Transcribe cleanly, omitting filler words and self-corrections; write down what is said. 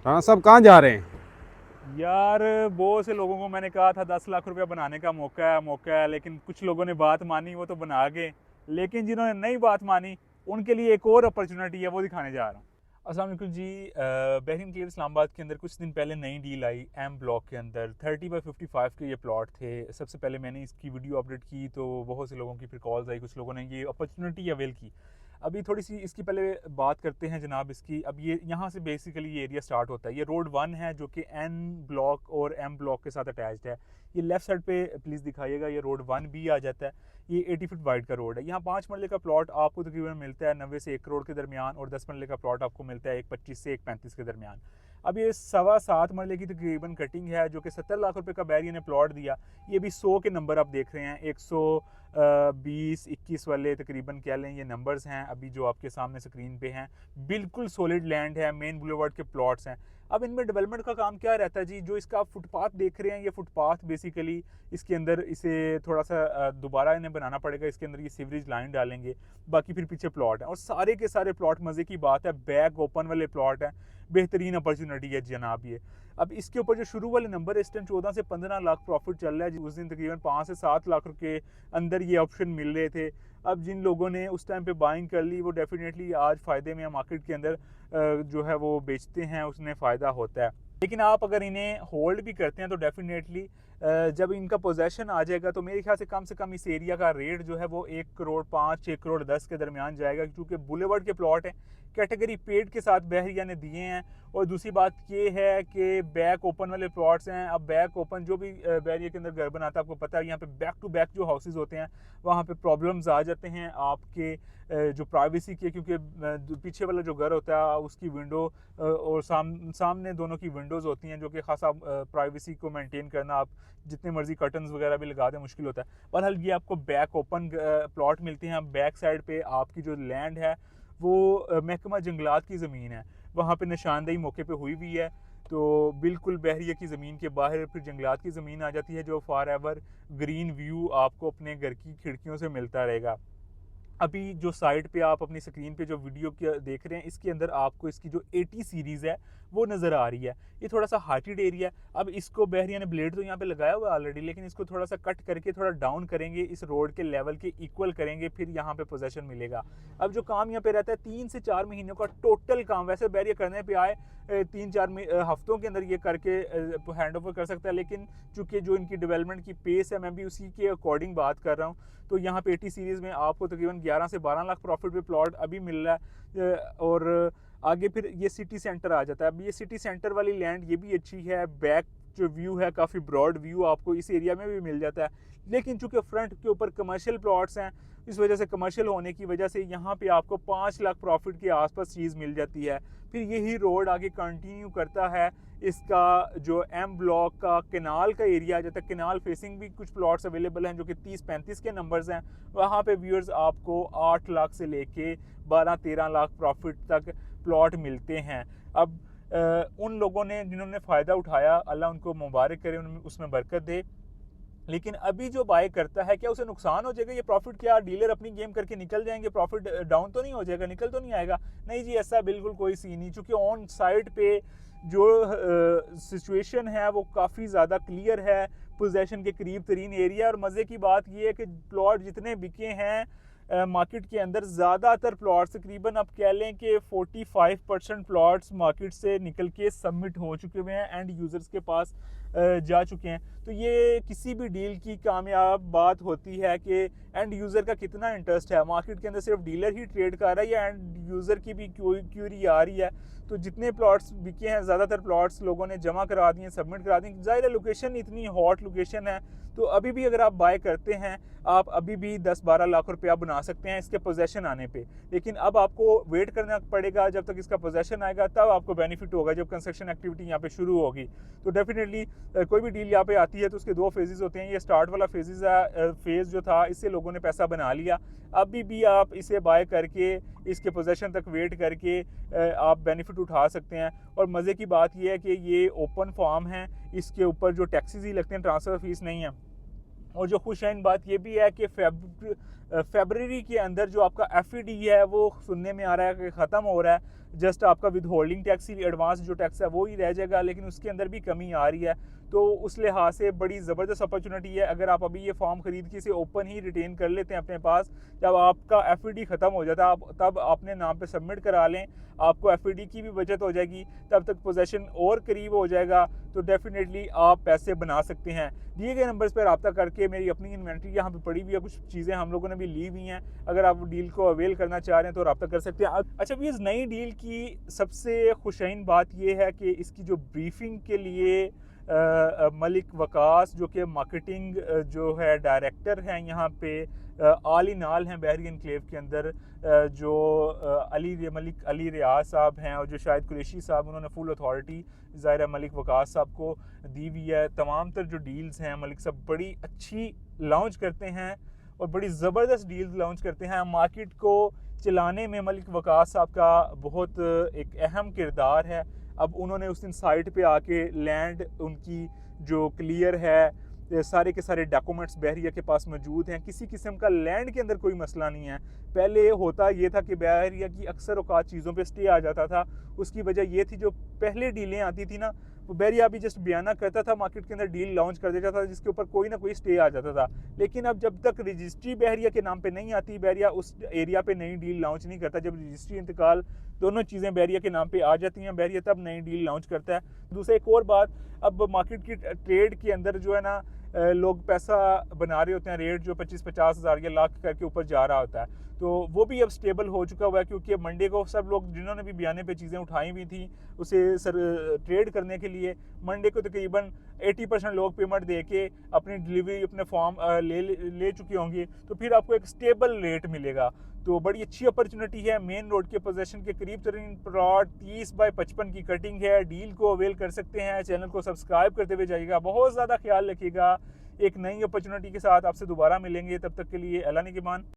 राणा साहब कहाँ जा रहे हैं? यार बहुत से लोगों को मैंने कहा था 10 लाख रुपया बनाने का मौका है, लेकिन कुछ लोगों ने बात मानी, वो तो बना गए। लेकिन जिन्होंने नई बात मानी, उनके लिए एक और अपॉर्चुनिटी है, वो दिखाने जा रहा हूँ। अस्सलाम वालेकुम जी। बहरीन क्लियर इस्लामाबाद के अंदर कुछ दिन पहले नई डील आई एम ब्लॉक के अंदर 30/55 के ये प्लॉट थे। सबसे पहले मैंने इसकी वीडियो अपडेट की तो बहुत से लोगों की फिर कॉल्स आई, कुछ लोगों ने ये अपॉर्चुनिटी अवेल की। अभी थोड़ी सी इसकी पहले बात करते हैं जनाब इसकी। अब ये यहाँ से बेसिकली ये एरिया स्टार्ट होता है। ये रोड 1 है जो कि एन ब्लॉक और एम ब्लॉक के साथ अटैच्ड है। ये लेफ्ट साइड पे प्लीज़ दिखाइएगा, ये रोड 1B आ जाता है। ये 80 फीट वाइड का रोड है। यहाँ 5 मरले का प्लॉट आपको तकरीबन मिलता है 90 से 1 करोड़ के दरमियान, और 10 मरले का प्लॉट आपको मिलता है 125 से 135 के दरमियान। अब ये 7.25 मरले की तकरीबन कटिंग है जो कि 70 लाख रुपए का बैरियर ने प्लॉट दिया। ये भी 100 के नंबर आप देख रहे हैं, 120-21 वाले तकरीबन कह लें ये नंबर्स हैं अभी जो आपके सामने स्क्रीन पे हैं। बिल्कुल सॉलिड लैंड है, मेन बुलेवार्ड के प्लॉट्स हैं। अब इनमें डेवलपमेंट का काम क्या रहता है जी, जो इसका आप फुटपाथ देख रहे हैं, ये फुटपाथ बेसिकली इसके अंदर इसे थोड़ा सा दोबारा इन्हें बनाना पड़ेगा। इसके अंदर ये सीवरेज लाइन डालेंगे, बाकी फिर पीछे प्लॉट है और सारे के सारे प्लॉट मज़े की बात है बैक ओपन वाले प्लॉट हैं। बेहतरीन अपॉर्चुनिटी है जनाब ये। अब इसके ऊपर जो शुरू वाले नंबर है, इस टाइम 14 से 15 लाख प्रॉफिट चल रहा है। उस दिन तकरीबन 5 से 7 लाख के अंदर ये ऑप्शन मिल रहे थे। अब जिन लोगों ने उस टाइम पे बाइंग कर ली वो डेफिनेटली आज फ़ायदे में मार्केट के अंदर जो है वो बेचते हैं, उसमें फ़ायदा होता है। लेकिन आप अगर इन्हें होल्ड भी करते हैं तो डेफिनेटली जब इनका पोजेसन आ जाएगा तो मेरे ख्याल से कम इस एरिया का रेट जो है वो 1 करोड़ 5, 1 करोड़ 10 के दरमियान जाएगा, क्योंकि बुलेवर्ड के प्लॉट हैं, कैटेगरी पेड के साथ बहरिया ने दिए हैं। और दूसरी बात ये है कि बैक ओपन वाले प्लॉट्स हैं। अब बैक ओपन जो भी बहरिया के अंदर घर बनाता है, आपको पता है यहाँ पे बैक टू बैक जो हाउसेज होते हैं वहाँ पे प्रॉब्लम्स आ जाते हैं आपके जो प्राइवेसी के, क्योंकि पीछे वाला जो घर होता है उसकी विंडो और सामने दोनों की विंडोज़ होती हैं, जो कि खासा प्राइवेसी को मेंटेन करना, आप जितने मर्जी कर्टन्स वगैरह भी लगा दें मुश्किल होता है। बहरहाल ये आपको बैक ओपन प्लॉट मिलते हैं। बैक साइड पे आपकी जो लैंड है वो महकमा जंगलात की ज़मीन है, वहाँ पे निशानदेही मौके पे हुई हुई है। तो बिल्कुल बहरिया की ज़मीन के बाहर फिर जंगलात की ज़मीन आ जाती है, जो फॉर एवर ग्रीन व्यू आपको अपने घर की खिड़कियों से मिलता रहेगा। अभी जो साइड पे आप अपनी स्क्रीन पे जो वीडियो देख रहे हैं, इसके अंदर आपको इसकी जो 80 सीरीज़ है वो नज़र आ रही है। ये थोड़ा सा हार्टेड एरिया है। अब इसको बहरिया ने ब्लेड तो यहाँ पे लगाया हुआ है ऑलरेडी, लेकिन इसको थोड़ा सा कट करके थोड़ा डाउन करेंगे, इस रोड के लेवल के इक्वल करेंगे, फिर यहाँ पे पोजेसन मिलेगा। अब जो काम यहाँ पे रहता है 3 से 4 महीनों का टोटल काम, वैसे बहरिया करने पे आए 3-4 हफ्तों के अंदर ये करके हैंड ओवर कर सकता है, लेकिन चूंकि जो इनकी डेवलपमेंट की पेस है मैं भी उसी के अकॉर्डिंग बात कर रहा हूँ। तो यहाँ पे 80 सीरीज़ में आपको तकरीबन 11 से 12 लाख प्रॉफिट पे प्लॉट अभी मिल रहा है। और आगे फिर ये सिटी सेंटर आ जाता है। अब ये सिटी सेंटर वाली लैंड ये भी अच्छी है, बैक जो व्यू है काफ़ी ब्रॉड व्यू आपको इस एरिया में भी मिल जाता है। लेकिन चूंकि फ्रंट के ऊपर कमर्शियल प्लॉट्स हैं, इस वजह से कमर्शियल होने की वजह से यहाँ पे आपको 5 लाख प्रॉफिट के आसपास चीज़ मिल जाती है। फिर यही रोड आगे कंटिन्यू करता है। इसका जो एम ब्लॉक का केनाल का एरिया आ जाता है, केनाल फेसिंग भी कुछ प्लॉट्स अवेलेबल हैं जो कि 30-35 के नंबर्स हैं। वहाँ पे व्यूअर्स आपको 8 लाख से लेके 12-13 लाख प्रॉफिट तक प्लॉट मिलते हैं। अब उन लोगों ने जिन्होंने फ़ायदा उठाया, अल्लाह उनको मुबारक करे, उसमें बरकत दे। लेकिन अभी जो बाय करता है, क्या उसे नुकसान हो जाएगा? ये प्रॉफिट क्या डीलर अपनी गेम करके निकल जाएंगे, प्रॉफिट डाउन तो नहीं हो जाएगा, निकल तो नहीं आएगा? नहीं जी, ऐसा बिल्कुल कोई सीन नहीं, चूँकि ऑन साइड पे जो सिचुएशन है वो काफ़ी ज़्यादा क्लियर है। पोजेसन के करीब तरीन एरिया, और मज़े की बात ये है कि प्लॉट जितने बिके हैं मार्केट के अंदर, ज़्यादातर प्लॉट्स तकरीबन आप कह लें कि 45% प्लॉट्स मार्केट से निकल के सबमिट हो चुके हुए हैं, एंड यूज़र्स के पास जा चुके हैं। तो ये किसी भी डील की कामयाब बात होती है कि एंड यूज़र का कितना इंटरेस्ट है। मार्केट के अंदर सिर्फ डीलर ही ट्रेड कर रहा है या एंड यूज़र की भी क्यूरी आ रही है? तो जितने प्लॉट्स बिके हैं, ज़्यादातर प्लॉट्स लोगों ने जमा करा दिए, सबमिट करा दिए। ज़ाहिर है लोकेशन इतनी हॉट लोकेशन है, तो अभी भी अगर आप बाय करते हैं, आप अभी भी 10-12 लाख रुपया बना सकते हैं इसके पोजेसन आने पे। लेकिन अब आपको वेट करना पड़ेगा जब तक इसका पोजेसन आएगा, तब आपको बेनिफिट होगा जब कंस्ट्रक्शन एक्टिविटी यहाँ पे शुरू होगी। तो डेफिनेटली कोई भी डील यहाँ पे आती है तो उसके 2 फेजेस होते हैं। ये स्टार्ट वाला फेज़ जो था, इससे लोगों ने पैसा बना लिया। अभी भी आप इसे बाय करके इसके पोजेसन तक वेट करके आप बेनिफिट उठा सकते हैं। और मज़े की बात यह है कि ये ओपन फार्म है, इसके ऊपर जो टैक्सेस ही लगते हैं, ट्रांसफ़र फीस नहीं है। और जो खुश बात ये भी है कि फरवरी के अंदर जो आपका FED है वो सुनने में आ रहा है कि ख़त्म हो रहा है। जस्ट आपका with holding tax he, advance जो टैक्स है वो ही रह जाएगा, लेकिन उसके अंदर भी कमी आ रही है। तो उस लिहाज से बड़ी ज़बरदस्त अपॉर्चुनिटी है। अगर आप अभी ये फॉर्म ख़रीद के इसे ओपन ही रिटेन कर लेते हैं अपने पास, जब आपका FED ख़त्म हो जाता है आप तब अपने नाम पे सबमिट करा लें, आपको FED की भी बचत हो जाएगी, तब तक पोजेसन और करीब हो जाएगा, तो डेफिनेटली आप पैसे बना सकते हैं। दिए गए नंबर्स पर रब्ता करके, मेरी अपनी इन्वेंट्री यहाँ पे पड़ी हुई है, कुछ चीज़ें हम लोगों ने भी ली हुई हैं, अगर आप डील को अवेल करना चाह रहे हैं तो रब्ता कर सकते हैं। अच्छा, इस नई डील की सबसे खुशैन बात यह है कि इसकी जो ब्रीफिंग के लिए मलिक वकास जो कि मार्केटिंग जो है डायरेक्टर हैं यहाँ पे आल इन आल हैं बहरी एनक्लेव के अंदर, जो मलिक अली रियाज साहब हैं, और जो शायद कुरैशी साहब, उन्होंने फुल अथॉरिटी ज़ाहिर मलिक वकास साहब को दी हुई है। तमाम तर जो डील्स हैं मलिक साहब बड़ी अच्छी लॉन्च करते हैं और बड़ी ज़बरदस्त डील्स लॉन्च करते हैं। मार्केट को चलाने में मलिक वकास साहब का बहुत एक अहम किरदार है। अब उन्होंने उस दिन साइट पे आके लैंड उनकी जो क्लियर है, सारे के सारे डॉक्यूमेंट्स बहरिया के पास मौजूद हैं, किसी किस्म का लैंड के अंदर कोई मसला नहीं है। पहले होता ये था कि बहरिया की अक्सर औकात चीज़ों पे स्टे आ जाता था। उसकी वजह ये थी, जो पहले डीलें आती थी ना, वो बहरिया अभी जस्ट बयाना करता था, मार्केट के अंदर डील लॉन्च कर देता था, जिसके ऊपर कोई ना कोई स्टे आ जाता था। लेकिन अब जब तक रजिस्ट्री बहरिया के नाम पे नहीं आती, बहरिया उस एरिया पे नई डील लॉन्च नहीं करता। जब रजिस्ट्री इंतकाल, दोनों चीज़ें बहरिया के नाम पे आ जाती हैं, बहरिया तब नई डील लॉन्च करता है। दूसरा एक और बात, अब मार्केट की ट्रेड के अंदर जो है ना, लोग पैसा बना रहे होते हैं, रेट जो 25-50 हज़ार या लाख करके ऊपर जा रहा होता है, तो वो भी अब स्टेबल हो चुका हुआ है। क्योंकि अब मंडे को सब लोग जिन्होंने भी बयाने पे चीज़ें उठाई हुई थी उसे ट्रेड करने के लिए, मंडे को तकरीबन 80% लोग पेमेंट दे के अपनी डिलीवरी, अपने फॉर्म ले चुके होंगे, तो फिर आपको एक स्टेबल रेट मिलेगा। तो बड़ी अच्छी अपॉर्चुनिटी है। मेन रोड के पोजीशन के करीब तरीन प्लॉट 30/55 की कटिंग है। डील को अवेल कर सकते हैं। चैनल को सब्सक्राइब करते हुए जाइएगा। बहुत ज़्यादा ख्याल रखिएगा। एक नई अपॉर्चुनिटी के साथ आपसे दोबारा मिलेंगे, तब तक के लिए अल्लाह निगहबान।